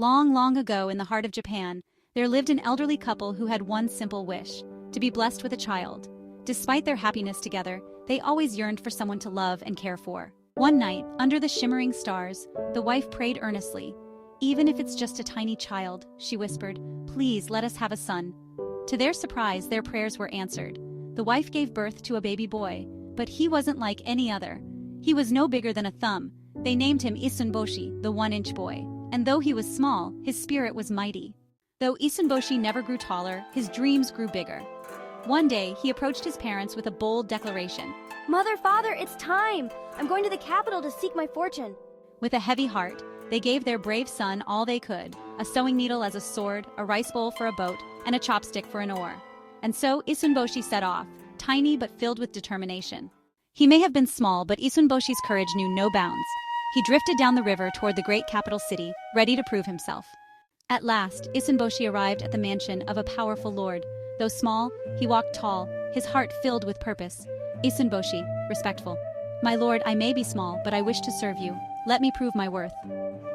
Long, long ago in the heart of Japan, there lived an elderly couple who had one simple wish: to be blessed with a child. Despite their happiness together, they always yearned for someone to love and care for. One night, under the shimmering stars, the wife prayed earnestly. "Even if it's just a tiny child," she whispered, "please let us have a son." To their surprise, their prayers were answered. The wife gave birth to a baby boy, but he wasn't like any other. He was no bigger than a thumb. They named him Isunboshi, the 1-inch boy. And though he was small, his spirit was mighty. Though Isunboshi never grew taller, his dreams grew bigger. One day, he approached his parents with a bold declaration. "Mother, father, it's time! I'm going to the capital to seek my fortune." With a heavy heart, they gave their brave son all they could: a sewing needle as a sword, a rice bowl for a boat, and a chopstick for an oar. And so Isunboshi set off, tiny but filled with determination. He may have been small, but Isunboshi's courage knew no bounds. He drifted down the river toward the great capital city, ready to prove himself. At last, Isunboshi arrived at the mansion of a powerful lord. Though small, he walked tall, his heart filled with purpose. Isunboshi, respectful. "My lord, I may be small, but I wish to serve you. Let me prove my worth."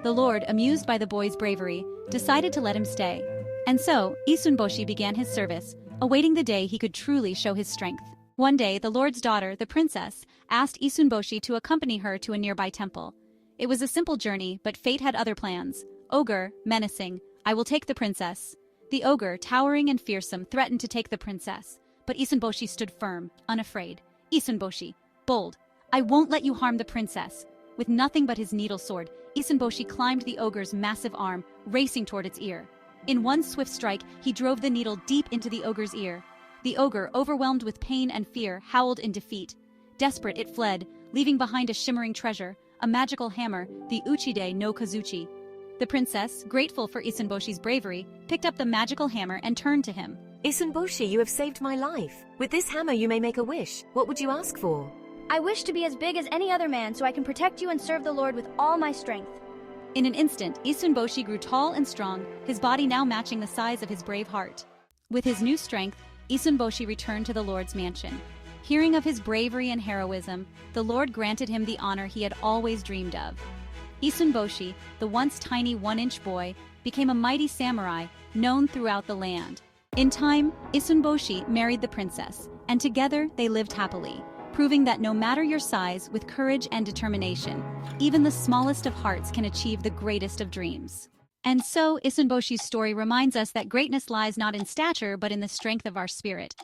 The lord, amused by the boy's bravery, decided to let him stay. And so, Isunboshi began his service, awaiting the day he could truly show his strength. One day, the lord's daughter, the princess, asked Isunboshi to accompany her to a nearby temple. It was a simple journey, but fate had other plans. Ogre, menacing, "I will take the princess." The ogre, towering and fearsome, threatened to take the princess. But Isunboshi stood firm, unafraid. "Isunboshi, bold, I won't let you harm the princess." With nothing but his needle sword, Isunboshi climbed the ogre's massive arm, racing toward its ear. In one swift strike, he drove the needle deep into the ogre's ear. The ogre, overwhelmed with pain and fear, howled in defeat. Desperate, it fled, leaving behind a shimmering treasure, a magical hammer, the Uchide no Kazuchi. The princess, grateful for Isunboshi's bravery, picked up the magical hammer and turned to him. "Isunboshi, you have saved my life. With this hammer you may make a wish. What would you ask for?" "I wish to be as big as any other man so I can protect you and serve the Lord with all my strength." In an instant, Isunboshi grew tall and strong, his body now matching the size of his brave heart. With his new strength, Isunboshi returned to the Lord's mansion. Hearing of his bravery and heroism, the Lord granted him the honor he had always dreamed of. Isunboshi, the once tiny 1-inch boy, became a mighty samurai known throughout the land. In time, Isunboshi married the princess, and together they lived happily, proving that no matter your size, with courage and determination, even the smallest of hearts can achieve the greatest of dreams. And so, Isunboshi's story reminds us that greatness lies not in stature but in the strength of our spirit.